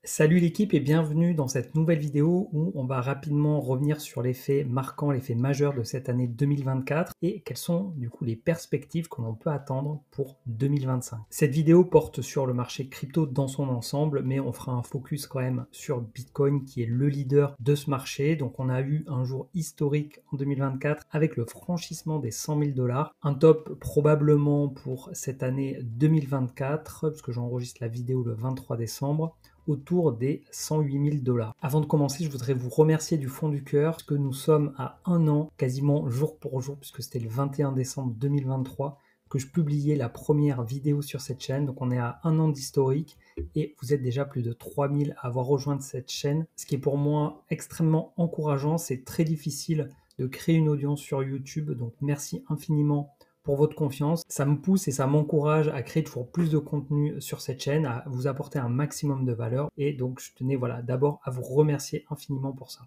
Salut l'équipe et bienvenue dans cette nouvelle vidéo où on va rapidement revenir sur les faits marquants, les faits majeurs de cette année 2024 et quelles sont du coup les perspectives que l'on peut attendre pour 2025. Cette vidéo porte sur le marché crypto dans son ensemble, mais on fera un focus quand même sur Bitcoin qui est le leader de ce marché. Donc on a eu un jour historique en 2024 avec le franchissement des 100 000 $, un top probablement pour cette année 2024 puisque j'enregistre la vidéo le 23 décembre autour des 108 000 $. Avant de commencer, je voudrais vous remercier du fond du cœur parce que nous sommes à un an, quasiment jour pour jour, puisque c'était le 21 décembre 2023 que je publiais la première vidéo sur cette chaîne. Donc on est à un an d'historique et vous êtes déjà plus de 3000 à avoir rejoint cette chaîne, ce qui est pour moi extrêmement encourageant. C'est très difficile de créer une audience sur YouTube, donc merci infiniment pour votre confiance. Ça me pousse et ça m'encourage à créer toujours plus de contenu sur cette chaîne, à vous apporter un maximum de valeur. Et donc, je tenais d'abord à vous remercier infiniment pour ça.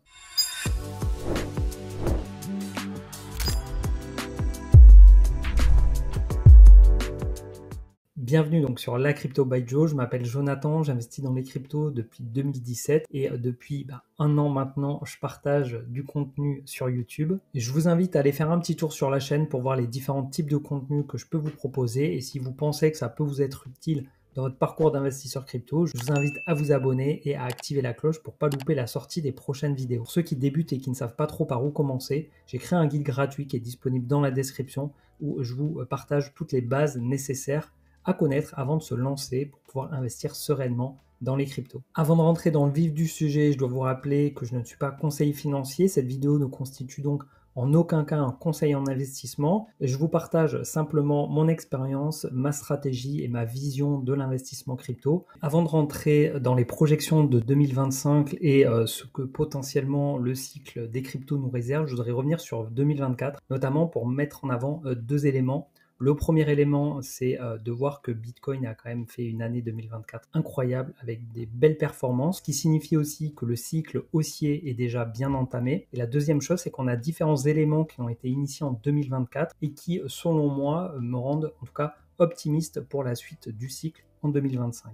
Bienvenue donc sur La Crypto by Joe, je m'appelle Jonathan, j'investis dans les cryptos depuis 2017 et depuis un an maintenant, je partage du contenu sur YouTube. Et je vous invite à aller faire un petit tour sur la chaîne pour voir les différents types de contenus que je peux vous proposer. Et si vous pensez que ça peut vous être utile dans votre parcours d'investisseur crypto, je vous invite à vous abonner et à activer la cloche pour ne pas louper la sortie des prochaines vidéos. Pour ceux qui débutent et qui ne savent pas trop par où commencer, j'ai créé un guide gratuit qui est disponible dans la description où je vous partage toutes les bases nécessaires à connaître avant de se lancer pour pouvoir investir sereinement dans les cryptos. Avant de rentrer dans le vif du sujet, je dois vous rappeler que je ne suis pas conseiller financier. Cette vidéo ne constitue donc en aucun cas un conseil en investissement. Je vous partage simplement mon expérience, ma stratégie et ma vision de l'investissement crypto. Avant de rentrer dans les projections de 2025 et ce que potentiellement le cycle des cryptos nous réserve, je voudrais revenir sur 2024, notamment pour mettre en avant deux éléments. Le premier élément, c'est de voir que Bitcoin a quand même fait une année 2024 incroyable avec des belles performances, ce qui signifie aussi que le cycle haussier est déjà bien entamé. Et la deuxième chose, c'est qu'on a différents éléments qui ont été initiés en 2024 et qui, selon moi, me rendent en tout cas optimiste pour la suite du cycle en 2025.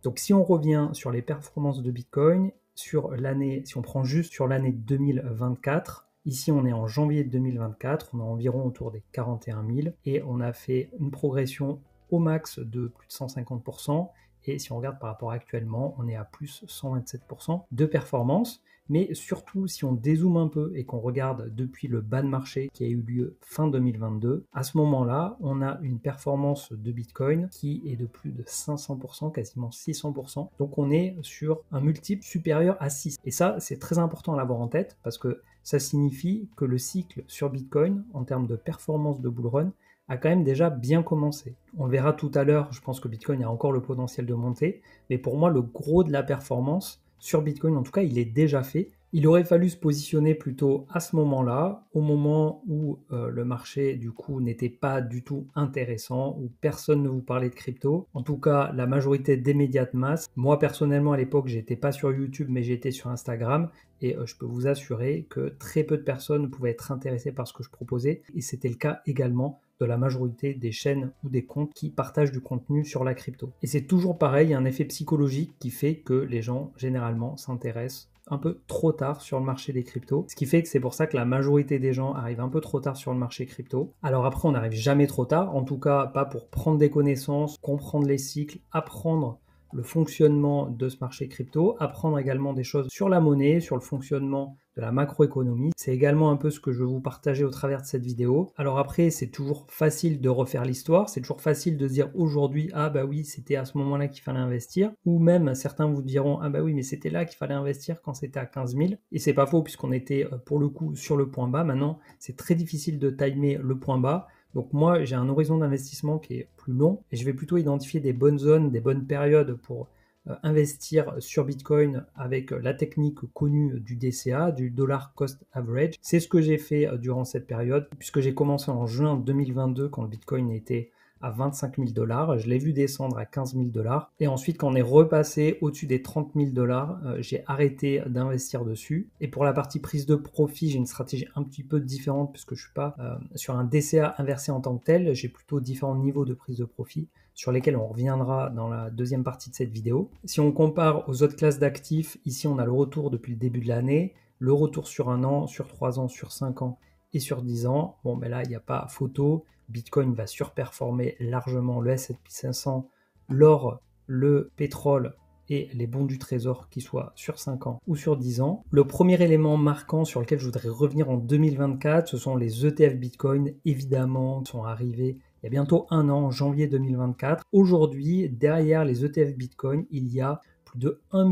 Donc si on revient sur les performances de Bitcoin, sur l'année, si on prend juste sur l'année 2024, ici, on est en janvier 2024, on est environ autour des 41 000 et on a fait une progression au max de plus de 150%. Et si on regarde par rapport à actuellement, on est à plus 127% de performance. Mais surtout, si on dézoome un peu et qu'on regarde depuis le bas de marché qui a eu lieu fin 2022, à ce moment-là, on a une performance de Bitcoin qui est de plus de 500%, quasiment 600%. Donc on est sur un multiple supérieur à 6. Et ça, c'est très important à l'avoir en tête parce que ça signifie que le cycle sur Bitcoin, en termes de performance de bull run, a quand même déjà bien commencé. On le verra tout à l'heure, je pense que Bitcoin a encore le potentiel de monter, mais pour moi, le gros de la performance sur Bitcoin, en tout cas, il est déjà fait. Il aurait fallu se positionner plutôt à ce moment-là, au moment où le marché, du coup, n'était pas du tout intéressant, où personne ne vous parlait de crypto. En tout cas, la majorité des médias de masse. Moi, personnellement, à l'époque, j'étais pas sur YouTube, mais j'étais sur Instagram. Et je peux vous assurer que très peu de personnes pouvaient être intéressées par ce que je proposais. Et c'était le cas également de la majorité des chaînes ou des comptes qui partagent du contenu sur la crypto. Et c'est toujours pareil, il y a un effet psychologique qui fait que les gens, généralement, s'intéressent un peu trop tard sur le marché des cryptos. Ce qui fait que c'est pour ça que la majorité des gens arrivent un peu trop tard sur le marché crypto. Alors après, on n'arrive jamais trop tard, en tout cas pas pour prendre des connaissances, comprendre les cycles, apprendre le fonctionnement de ce marché crypto, apprendre également des choses sur la monnaie, sur le fonctionnement de la macroéconomie. C'est également un peu ce que je veux vous partager au travers de cette vidéo. Alors après, c'est toujours facile de refaire l'histoire, c'est toujours facile de se dire aujourd'hui, ah bah oui, c'était à ce moment-là qu'il fallait investir, ou même certains vous diront, ah bah oui, mais c'était là qu'il fallait investir quand c'était à 15 000, et c'est pas faux puisqu'on était pour le coup sur le point bas. Maintenant, c'est très difficile de timer le point bas. Donc moi, j'ai un horizon d'investissement qui est plus long et je vais plutôt identifier des bonnes zones, des bonnes périodes pour investir sur Bitcoin avec la technique connue du DCA, du Dollar Cost Average. C'est ce que j'ai fait durant cette période puisque j'ai commencé en juin 2022 quand le Bitcoin était à 25 000 $. Je l'ai vu descendre à 15 000 $. Et ensuite, quand on est repassé au-dessus des 30 000 $, j'ai arrêté d'investir dessus. Et pour la partie prise de profit, j'ai une stratégie un petit peu différente puisque je ne suis pas sur un DCA inversé en tant que tel. J'ai plutôt différents niveaux de prise de profit. sur lesquels on reviendra dans la deuxième partie de cette vidéo. Si on compare aux autres classes d'actifs, ici on a le retour depuis le début de l'année, le retour sur 1 an, sur 3 ans, sur 5 ans et sur 10 ans. Bon, ben là, il n'y a pas photo. Bitcoin va surperformer largement le S&P 500, l'or, le pétrole et les bons du trésor, qu'ils soient sur 5 ans ou sur 10 ans. Le premier élément marquant sur lequel je voudrais revenir en 2024, ce sont les ETF Bitcoin, évidemment, qui sont arrivés il y a bientôt 1 an, en janvier 2024. Aujourd'hui, derrière les ETF Bitcoin, il y a plus de 1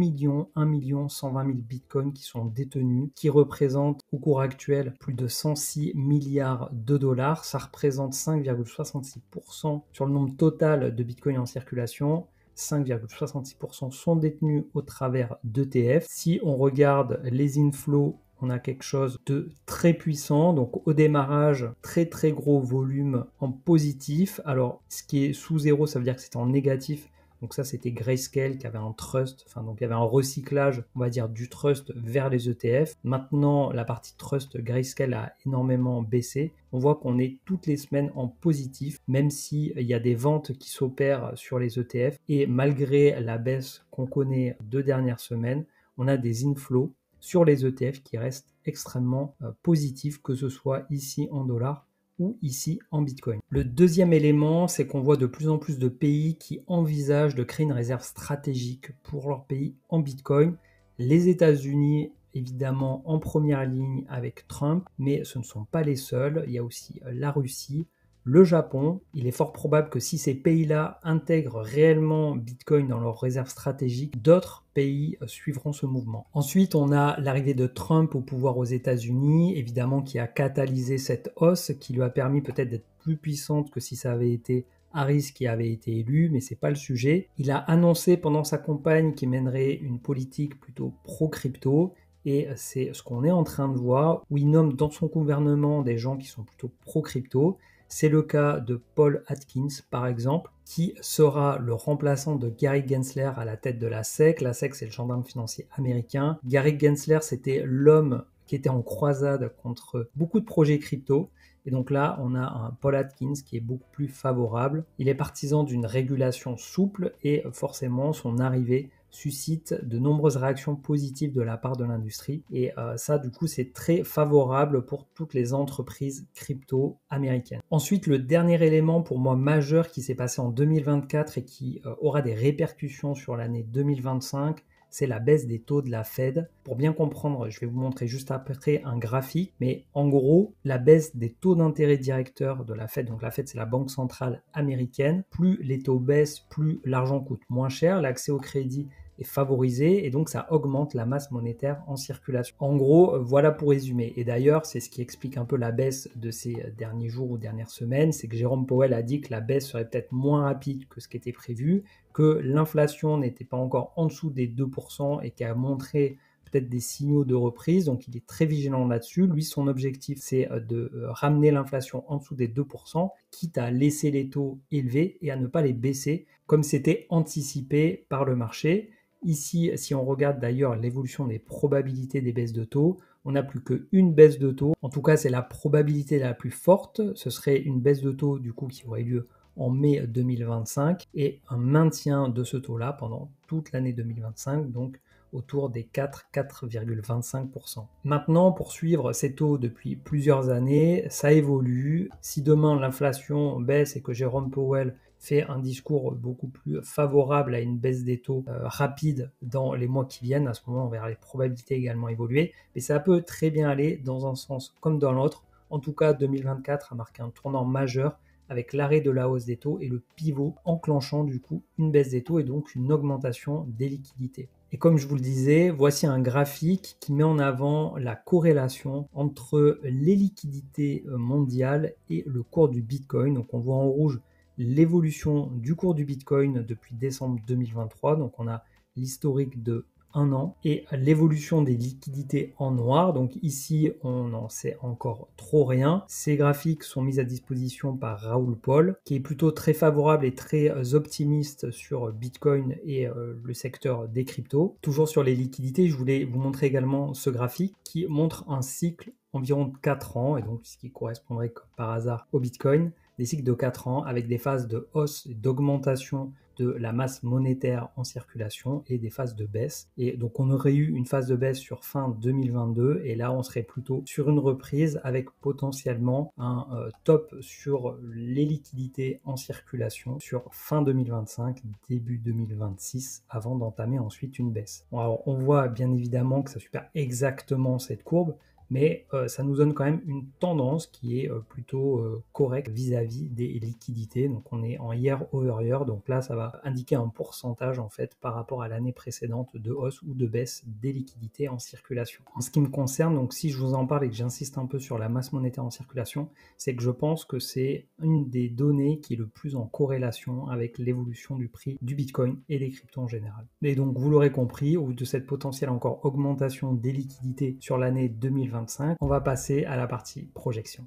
120 000 bitcoins qui sont détenus, qui représentent au cours actuel plus de 106 milliards de dollars. Ça représente 5,66% sur le nombre total de bitcoins en circulation. 5,66% sont détenus au travers d'ETF. Si on regarde les inflows, on a quelque chose de très puissant. Donc au démarrage, très très gros volume en positif. Alors ce qui est sous zéro, ça veut dire que c'était en négatif. Donc ça, c'était Grayscale qui avait un trust, enfin donc il y avait un recyclage, on va dire, du trust vers les ETF. Maintenant, la partie trust Grayscale a énormément baissé. On voit qu'on est toutes les semaines en positif, même s'il y a des ventes qui s'opèrent sur les ETF. Et malgré la baisse qu'on connaît 2 dernières semaines, on a des inflows sur les ETF qui restent extrêmement positifs, que ce soit ici en dollars ou ici en Bitcoin. Le deuxième élément, c'est qu'on voit de plus en plus de pays qui envisagent de créer une réserve stratégique pour leur pays en Bitcoin. Les États-Unis, évidemment, en première ligne avec Trump, mais ce ne sont pas les seuls. Il y a aussi la Russie, le Japon. Il est fort probable que si ces pays-là intègrent réellement Bitcoin dans leurs réserves stratégiques, d'autres pays suivront ce mouvement. Ensuite, on a l'arrivée de Trump au pouvoir aux États-Unis, évidemment qui a catalysé cette hausse, qui lui a permis peut-être d'être plus puissante que si ça avait été Harris qui avait été élu, mais c'est pas le sujet. Il a annoncé pendant sa campagne qu'il mènerait une politique plutôt pro-crypto. Et c'est ce qu'on est en train de voir, où il nomme dans son gouvernement des gens qui sont plutôt pro-crypto. C'est le cas de Paul Atkins, par exemple, qui sera le remplaçant de Gary Gensler à la tête de la SEC. La SEC, c'est le gendarme financier américain. Gary Gensler, c'était l'homme qui était en croisade contre beaucoup de projets crypto. Et donc là, on a un Paul Atkins qui est beaucoup plus favorable. Il est partisan d'une régulation souple et forcément, son arrivée suscite de nombreuses réactions positives de la part de l'industrie. Et ça, du coup, c'est très favorable pour toutes les entreprises crypto américaines. Ensuite, le dernier élément pour moi majeur qui s'est passé en 2024 et qui aura des répercussions sur l'année 2025, c'est la baisse des taux de la Fed. Pour bien comprendre, je vais vous montrer juste après un graphique, mais en gros, la baisse des taux d'intérêt directeurs de la Fed, donc la Fed c'est la banque centrale américaine, plus les taux baissent, plus l'argent coûte moins cher, l'accès au crédit est favorisé et donc ça augmente la masse monétaire en circulation. En gros, voilà pour résumer. Et d'ailleurs, c'est ce qui explique un peu la baisse de ces derniers jours ou dernières semaines, c'est que Jérôme Powell a dit que la baisse serait peut-être moins rapide que ce qui était prévu, que l'inflation n'était pas encore en dessous des 2% et qui a montré peut-être des signaux de reprise, donc il est très vigilant là-dessus. Lui, son objectif, c'est de ramener l'inflation en dessous des 2%, quitte à laisser les taux élevés et à ne pas les baisser, comme c'était anticipé par le marché. Ici, si on regarde d'ailleurs l'évolution des probabilités des baisses de taux, on n'a plus qu'une baisse de taux. En tout cas, c'est la probabilité la plus forte. Ce serait une baisse de taux du coup qui aurait lieu en mai 2025 et un maintien de ce taux-là pendant toute l'année 2025, donc autour des 4,25%. Maintenant, pour suivre ces taux depuis plusieurs années, ça évolue. Si demain l'inflation baisse et que Jérôme Powell fait un discours beaucoup plus favorable à une baisse des taux rapide dans les mois qui viennent, à ce moment on verra les probabilités également évoluer, mais ça peut très bien aller dans un sens comme dans l'autre. En tout cas, 2024 a marqué un tournant majeur avec l'arrêt de la hausse des taux et le pivot enclenchant du coup une baisse des taux et donc une augmentation des liquidités. Et comme je vous le disais, voici un graphique qui met en avant la corrélation entre les liquidités mondiales et le cours du Bitcoin. Donc on voit en rouge l'évolution du cours du Bitcoin depuis décembre 2023. Donc on a l'historique de 1 an et l'évolution des liquidités en noir. Donc ici, on n'en sait encore trop rien. Ces graphiques sont mis à disposition par Raoul Pal, qui est plutôt très favorable et très optimiste sur Bitcoin et le secteur des cryptos. Toujours sur les liquidités, je voulais vous montrer également ce graphique qui montre un cycle environ de 4 ans, et donc ce qui correspondrait comme par hasard au Bitcoin. des cycles de 4 ans avec des phases de hausse et d'augmentation de la masse monétaire en circulation et des phases de baisse. Et donc on aurait eu une phase de baisse sur fin 2022 et là on serait plutôt sur une reprise avec potentiellement un top sur les liquidités en circulation sur fin 2025, début 2026 avant d'entamer ensuite une baisse. Bon, alors on voit bien évidemment que ça supère exactement cette courbe, mais ça nous donne quand même une tendance qui est plutôt correcte vis-à-vis des liquidités. Donc on est en year over year, donc là ça va indiquer un pourcentage en fait par rapport à l'année précédente de hausse ou de baisse des liquidités en circulation. En ce qui me concerne, donc si je vous en parle et que j'insiste un peu sur la masse monétaire en circulation, c'est que je pense que c'est une des données qui est le plus en corrélation avec l'évolution du prix du Bitcoin et des cryptos en général. Et donc vous l'aurez compris, au vu de cette potentielle encore augmentation des liquidités sur l'année 2025, on va passer à la partie projection.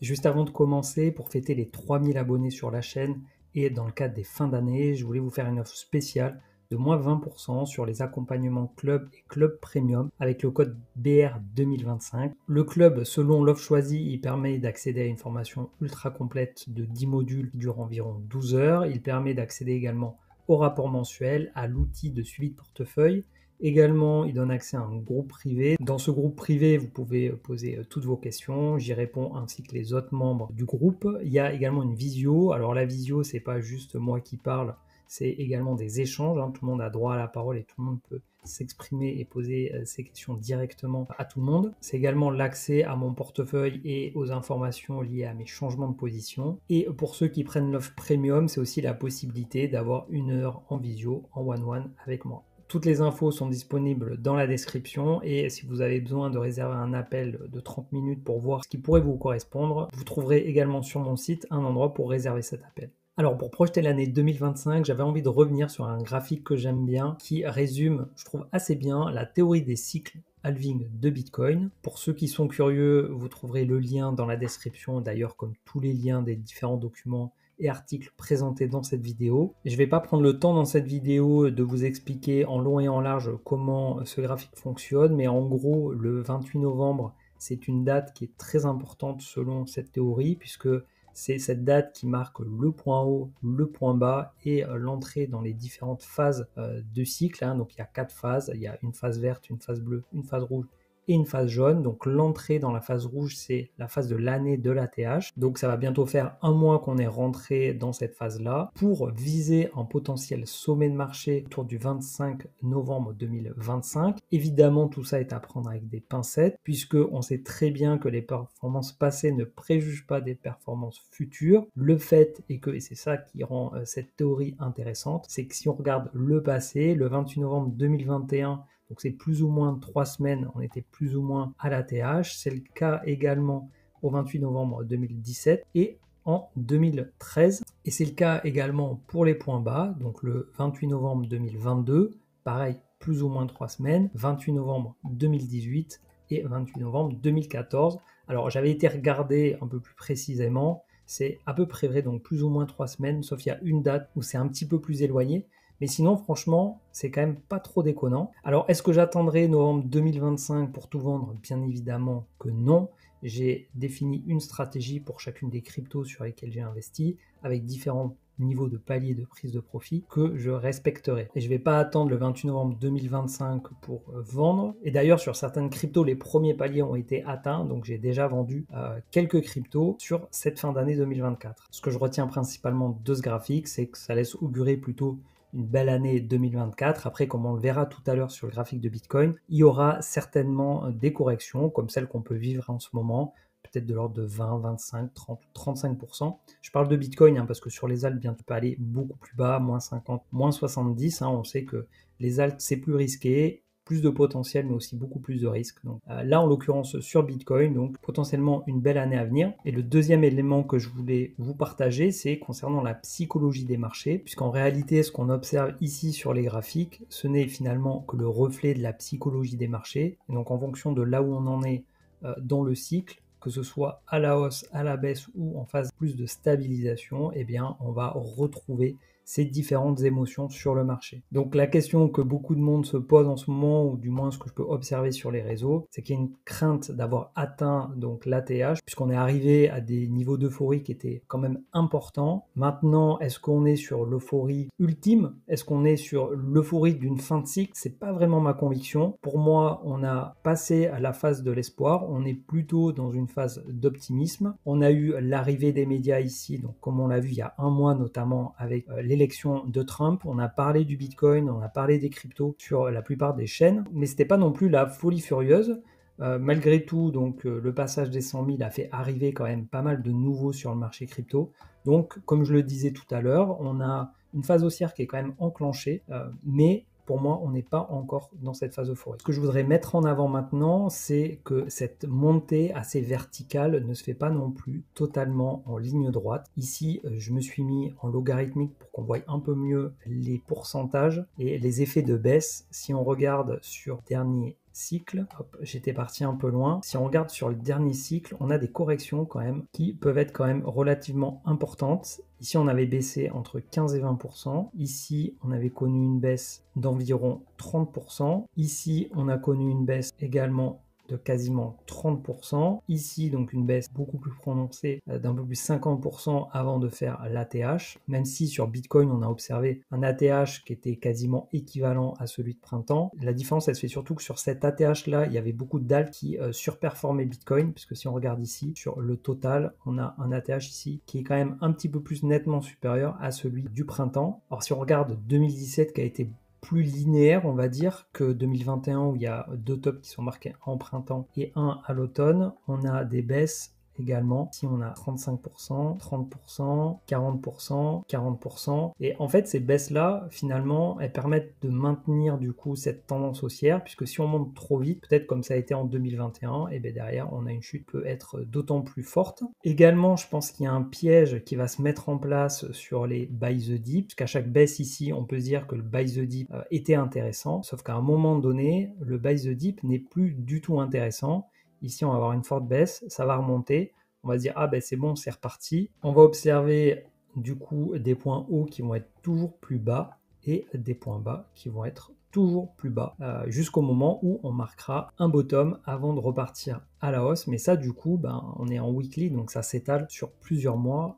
Juste avant de commencer, pour fêter les 3000 abonnés sur la chaîne et dans le cadre des fins d'année, je voulais vous faire une offre spéciale de moins 20% sur les accompagnements club et club premium avec le code BR2025. Le club, selon l'offre choisie, il permet d'accéder à une formation ultra complète de 10 modules qui durent environ 12 heures. Il permet d'accéder également au rapport mensuel, à l'outil de suivi de portefeuille. Également, il donne accès à un groupe privé. Dans ce groupe privé, vous pouvez poser toutes vos questions. J'y réponds ainsi que les autres membres du groupe. Il y a également une visio. Alors la visio, c'est pas juste moi qui parle, c'est également des échanges. Tout le monde a droit à la parole et tout le monde peut s'exprimer et poser ses questions directement à tout le monde. C'est également l'accès à mon portefeuille et aux informations liées à mes changements de position. Et pour ceux qui prennent l'offre premium, c'est aussi la possibilité d'avoir 1 heure en visio, en one-one avec moi. Toutes les infos sont disponibles dans la description et si vous avez besoin de réserver un appel de 30 minutes pour voir ce qui pourrait vous correspondre, vous trouverez également sur mon site un endroit pour réserver cet appel. Alors pour projeter l'année 2025, j'avais envie de revenir sur un graphique que j'aime bien qui résume, je trouve assez bien, la théorie des cycles halving de Bitcoin. Pour ceux qui sont curieux, vous trouverez le lien dans la description, d'ailleurs comme tous les liens des différents documents et articles présentés dans cette vidéo. Je ne vais pas prendre le temps dans cette vidéo de vous expliquer en long et en large comment ce graphique fonctionne, mais en gros, le 28 novembre, c'est une date qui est très importante selon cette théorie, puisque c'est cette date qui marque le point haut, le point bas et l'entrée dans les différentes phases de cycle. Donc il y a 4 phases, il y a une phase verte, une phase bleue, une phase rouge et une phase jaune. Donc l'entrée dans la phase rouge, c'est la phase de l'année de l'ATH. Donc ça va bientôt faire 1 mois qu'on est rentré dans cette phase-là pour viser un potentiel sommet de marché autour du 25 novembre 2025. Évidemment, tout ça est à prendre avec des pincettes puisque on sait très bien que les performances passées ne préjugent pas des performances futures. Le fait est que, et c'est ça qui rend cette théorie intéressante, c'est que si on regarde le passé, le 28 novembre 2021, donc c'est plus ou moins 3 semaines, on était plus ou moins à l'ATH. C'est le cas également au 28 novembre 2017 et en 2013. Et c'est le cas également pour les points bas, donc le 28 novembre 2022, pareil, plus ou moins 3 semaines, 28 novembre 2018 et 28 novembre 2014. Alors j'avais été regarder un peu plus précisément, c'est à peu près vrai, donc plus ou moins 3 semaines, sauf il y a une date où c'est un petit peu plus éloigné. Mais sinon, franchement, c'est quand même pas trop déconnant. Alors, est-ce que j'attendrai novembre 2025 pour tout vendre? Bien évidemment que non. J'ai défini une stratégie pour chacune des cryptos sur lesquelles j'ai investi, avec différents niveaux de paliers de prise de profit que je respecterai. Et je ne vais pas attendre le 28 novembre 2025 pour vendre. Et d'ailleurs, sur certaines cryptos, les premiers paliers ont été atteints. Donc, j'ai déjà vendu quelques cryptos sur cette fin d'année 2024. Ce que je retiens principalement de ce graphique, c'est que ça laisse augurer plutôt une belle année 2024. Après, comme on le verra tout à l'heure sur le graphique de Bitcoin, il y aura certainement des corrections comme celles qu'on peut vivre en ce moment, peut-être de l'ordre de 20, 25, 30, 35%. Je parle de Bitcoin parce que sur les alts, bien, tu peux aller beaucoup plus bas, moins 50, moins 70. On sait que les alts, c'est plus risqué, plus de potentiel, mais aussi beaucoup plus de risques. Donc, là, en l'occurrence, sur Bitcoin, donc potentiellement une belle année à venir. Et le deuxième élément que je voulais vous partager, c'est concernant la psychologie des marchés, puisqu'en réalité, ce qu'on observe ici sur les graphiques, ce n'est finalement que le reflet de la psychologie des marchés. Et donc, en fonction de là où on en est dans le cycle, que ce soit à la hausse, à la baisse ou en phase plus de stabilisation, eh bien, on va retrouver ces différentes émotions sur le marché. Donc la question que beaucoup de monde se pose en ce moment, ou du moins ce que je peux observer sur les réseaux, c'est qu'il y a une crainte d'avoir atteint donc l'ATH, puisqu'on est arrivé à des niveaux d'euphorie qui étaient quand même importants. Maintenant, est-ce qu'on est sur l'euphorie ultime? Est-ce qu'on est sur l'euphorie d'une fin de cycle? C'est pas vraiment ma conviction. Pour moi, on a passé à la phase de l'espoir, on est plutôt dans une phase d'optimisme. On a eu l'arrivée des médias ici, donc comme on l'a vu il y a un mois notamment avec l'élection de Trump, on a parlé du Bitcoin, on a parlé des cryptos sur la plupart des chaînes, mais c'était pas non plus la folie furieuse. Malgré tout, donc le passage des 100 000 a fait arriver quand même pas mal de nouveaux sur le marché crypto. Donc, comme je le disais tout à l'heure, on a une phase haussière qui est quand même enclenchée, mais pour moi, on n'est pas encore dans cette phase euphorique. Ce que je voudrais mettre en avant maintenant, c'est que cette montée assez verticale ne se fait pas non plus totalement en ligne droite. Ici, je me suis mis en logarithmique pour qu'on voie un peu mieux les pourcentages et les effets de baisse. Si on regarde sur dernier cycle, hop, j'étais parti un peu loin. Si on regarde sur le dernier cycle, on a des corrections quand même qui peuvent être quand même relativement importantes. Ici, on avait baissé entre 15 et 20%. Ici, on avait connu une baisse d'environ 30%. Ici, on a connu une baisse également de quasiment 30%. Ici, donc une baisse beaucoup plus prononcée d'un peu plus 50% avant de faire l'ATH, même si sur Bitcoin, on a observé un ATH qui était quasiment équivalent à celui de printemps. La différence, elle se fait surtout que sur cet ATH-là, il y avait beaucoup de dalles qui surperformaient Bitcoin, puisque si on regarde ici, sur le total, on a un ATH ici qui est quand même un petit peu plus nettement supérieur à celui du printemps. Alors si on regarde 2017 qui a été plus linéaire, on va dire, que 2021 où il y a deux tops qui sont marqués en printemps et un à l'automne. On a des baisses également. Si on a 35%, 30%, 40%, 40%. Et en fait, ces baisses-là, finalement, elles permettent de maintenir du coup cette tendance haussière, puisque si on monte trop vite, peut-être comme ça a été en 2021, et bien derrière, on a une chute qui peut être d'autant plus forte. Également, je pense qu'il y a un piège qui va se mettre en place sur les buy the dip, puisqu'à chaque baisse ici, on peut se dire que le buy the dip était intéressant, sauf qu'à un moment donné, le buy the dip n'est plus du tout intéressant. Ici, on va avoir une forte baisse, ça va remonter. On va se dire, ah ben c'est bon, c'est reparti. On va observer du coup des points hauts qui vont être toujours plus bas et des points bas qui vont être toujours plus bas jusqu'au moment où on marquera un bottom avant de repartir à la hausse. Mais ça, du coup, on est en weekly, donc ça s'étale sur plusieurs mois,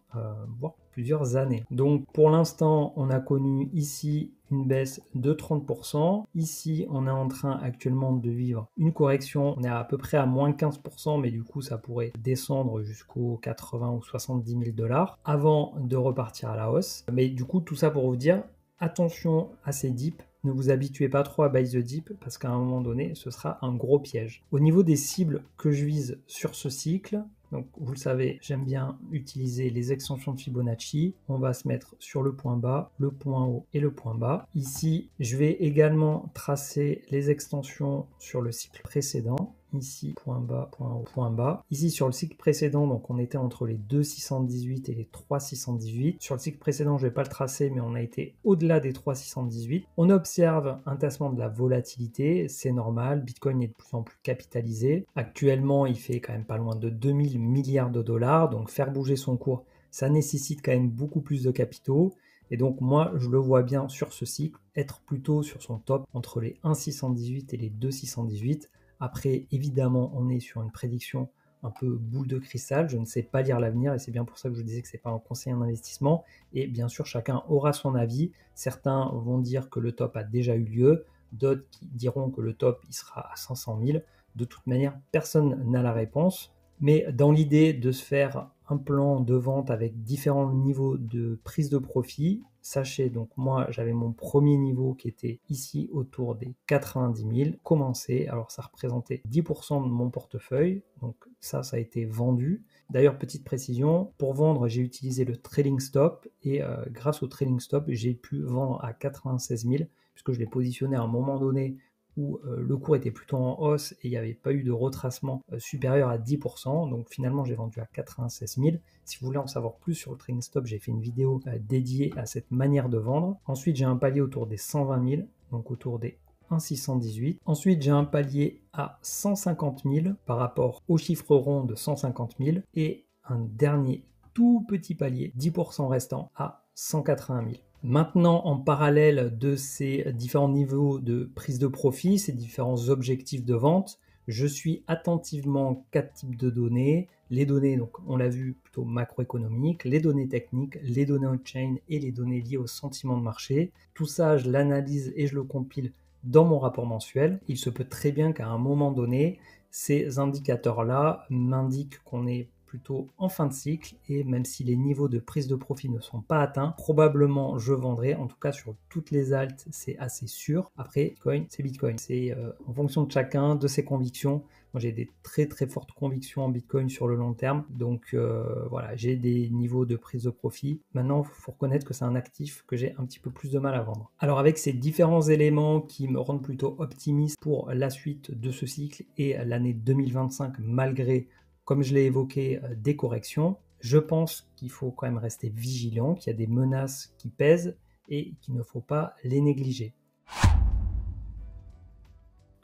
voire plusieurs années. Donc pour l'instant, on a connu ici une baisse de 30%. Ici, on est en train actuellement de vivre une correction. On est à peu près à moins 15%, mais du coup, ça pourrait descendre jusqu'aux 80 ou 70 000 dollars avant de repartir à la hausse. Mais du coup, tout ça pour vous dire, attention à ces dips. Ne vous habituez pas trop à buy the dip parce qu'à un moment donné, ce sera un gros piège. Au niveau des cibles que je vise sur ce cycle, donc vous le savez, j'aime bien utiliser les extensions de Fibonacci. On va se mettre sur le point bas, le point haut et le point bas. Ici, je vais également tracer les extensions sur le cycle précédent. Ici, point bas, point haut, point bas. Ici, sur le cycle précédent, donc on était entre les 2,618 et les 3,618. Sur le cycle précédent, je ne vais pas le tracer, mais on a été au-delà des 3,618. On observe un tassement de la volatilité, c'est normal. Bitcoin est de plus en plus capitalisé. Actuellement, il fait quand même pas loin de 2000 milliards de dollars. Donc, faire bouger son cours, ça nécessite quand même beaucoup plus de capitaux. Et donc moi, je le vois bien sur ce cycle, être plutôt sur son top entre les 1,618 et les 2,618. Après, évidemment, on est sur une prédiction un peu boule de cristal. Je ne sais pas lire l'avenir et c'est bien pour ça que je vous disais que ce n'est pas un conseil en investissement. Et bien sûr, chacun aura son avis. Certains vont dire que le top a déjà eu lieu. D'autres qui diront que le top il sera à 500 000. De toute manière, personne n'a la réponse. Mais dans l'idée de se faire un plan de vente avec différents niveaux de prise de profit, sachez donc moi j'avais mon premier niveau qui était ici autour des 90 000, commencé, alors ça représentait 10% de mon portefeuille, donc ça a été vendu. D'ailleurs petite précision, pour vendre j'ai utilisé le trailing stop et grâce au trailing stop j'ai pu vendre à 96 000 puisque je l'ai positionné à un moment donné où le cours était plutôt en hausse et il n'y avait pas eu de retracement supérieur à 10%. Donc finalement, j'ai vendu à 96 000. Si vous voulez en savoir plus sur le trading stop, j'ai fait une vidéo dédiée à cette manière de vendre. Ensuite, j'ai un palier autour des 120 000, donc autour des 1,618. Ensuite, j'ai un palier à 150 000 par rapport au chiffre rond de 150 000 et un dernier tout petit palier, 10% restant, à 180 000. Maintenant, en parallèle de ces différents niveaux de prise de profit, ces différents objectifs de vente, je suis attentivement 4 types de données. Les données, donc on l'a vu, plutôt macroéconomiques, les données techniques, les données on-chain et les données liées au sentiment de marché. Tout ça, je l'analyse et je le compile dans mon rapport mensuel. Il se peut très bien qu'à un moment donné, ces indicateurs-là m'indiquent qu'on est plutôt en fin de cycle, et même si les niveaux de prise de profit ne sont pas atteints, probablement je vendrai. En tout cas sur toutes les alts, c'est assez sûr. Après, Bitcoin, c'est Bitcoin. C'est en fonction de chacun, de ses convictions. Moi, j'ai des très très fortes convictions en Bitcoin sur le long terme. Donc voilà, j'ai des niveaux de prise de profit. Maintenant, il faut reconnaître que c'est un actif que j'ai un petit peu plus de mal à vendre. Alors avec ces différents éléments qui me rendent plutôt optimiste pour la suite de ce cycle et l'année 2025, malgré, comme je l'ai évoqué, des corrections, je pense qu'il faut quand même rester vigilant, qu'il y a des menaces qui pèsent et qu'il ne faut pas les négliger.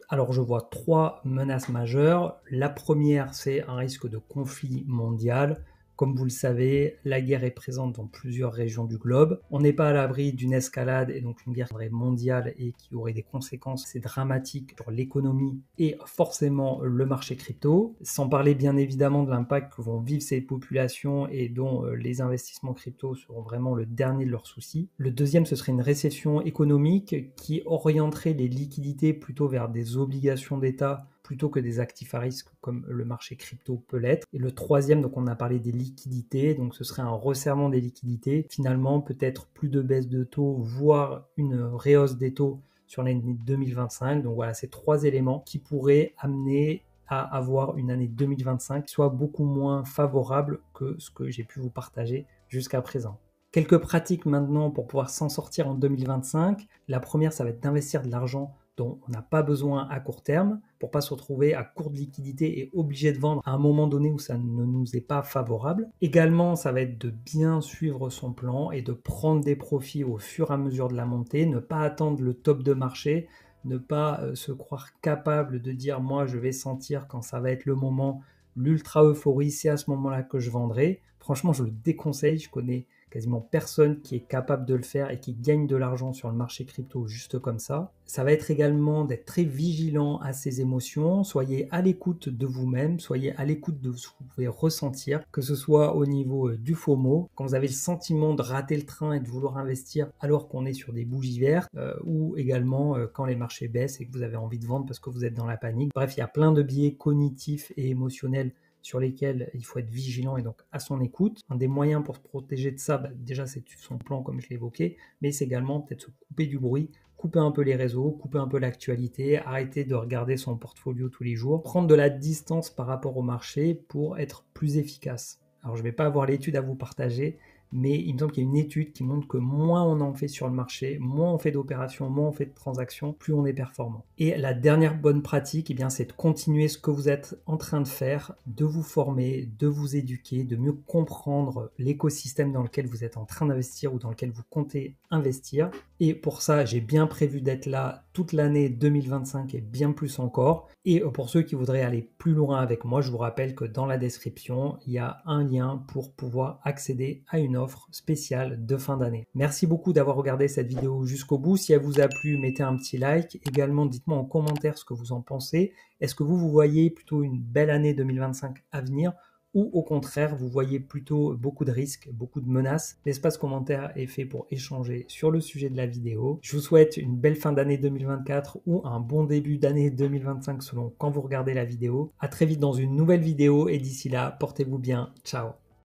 Alors je vois 3 menaces majeures. La première, c'est un risque de conflit mondial. Comme vous le savez, la guerre est présente dans plusieurs régions du globe. On n'est pas à l'abri d'une escalade et donc une guerre mondiale et qui aurait des conséquences assez dramatiques sur l'économie et forcément le marché crypto. Sans parler bien évidemment de l'impact que vont vivre ces populations et dont les investissements crypto seront vraiment le dernier de leurs soucis. Le deuxième, ce serait une récession économique qui orienterait les liquidités plutôt vers des obligations d'État plutôt que des actifs à risque comme le marché crypto peut l'être. Et le troisième, donc on a parlé des liquidités, donc ce serait un resserrement des liquidités. Finalement, peut-être plus de baisse de taux, voire une rehausse des taux sur l'année 2025. Donc voilà, ces 3 éléments qui pourraient amener à avoir une année 2025 qui soit beaucoup moins favorable que ce que j'ai pu vous partager jusqu'à présent. Quelques pratiques maintenant pour pouvoir s'en sortir en 2025. La première, ça va être d'investir de l'argent dont on n'a pas besoin à court terme pour ne pas se retrouver à court de liquidité et obligé de vendre à un moment donné où ça ne nous est pas favorable. Également, ça va être de bien suivre son plan et de prendre des profits au fur et à mesure de la montée, ne pas attendre le top de marché, ne pas se croire capable de dire moi je vais sentir quand ça va être le moment, l'ultra euphorie, c'est à ce moment-là que je vendrai. Franchement, je le déconseille, je connais quasiment personne qui est capable de le faire et qui gagne de l'argent sur le marché crypto juste comme ça. Ça va être également d'être très vigilant à ses émotions. Soyez à l'écoute de vous-même, soyez à l'écoute de ce que vous pouvez ressentir, que ce soit au niveau du FOMO, quand vous avez le sentiment de rater le train et de vouloir investir alors qu'on est sur des bougies vertes, ou également quand les marchés baissent et que vous avez envie de vendre parce que vous êtes dans la panique. Bref, il y a plein de biais cognitifs et émotionnels sur lesquels il faut être vigilant et donc à son écoute. Un des moyens pour se protéger de ça, déjà c'est son plan comme je l'ai évoqué, mais c'est également peut-être se couper du bruit, couper un peu les réseaux, couper un peu l'actualité, arrêter de regarder son portfolio tous les jours, prendre de la distance par rapport au marché pour être plus efficace. Alors je ne vais pas avoir l'étude à vous partager, mais il me semble qu'il y a une étude qui montre que moins on en fait sur le marché, moins on fait d'opérations, moins on fait de transactions, plus on est performant. Et la dernière bonne pratique, c'est de continuer ce que vous êtes en train de faire, de vous former, de vous éduquer, de mieux comprendre l'écosystème dans lequel vous êtes en train d'investir ou dans lequel vous comptez investir. Et pour ça, j'ai bien prévu d'être là toute l'année 2025 et bien plus encore. Et pour ceux qui voudraient aller plus loin avec moi, je vous rappelle que dans la description, il y a un lien pour pouvoir accéder à une offre spéciale de fin d'année. Merci beaucoup d'avoir regardé cette vidéo jusqu'au bout. Si elle vous a plu, mettez un petit like. Également, dites-moi en commentaire ce que vous en pensez. Est-ce que vous voyez plutôt une belle année 2025 à venir ou au contraire, vous voyez plutôt beaucoup de risques, beaucoup de menaces? L'espace commentaire est fait pour échanger sur le sujet de la vidéo. Je vous souhaite une belle fin d'année 2024 ou un bon début d'année 2025 selon quand vous regardez la vidéo. À très vite dans une nouvelle vidéo et d'ici là, portez-vous bien. Ciao!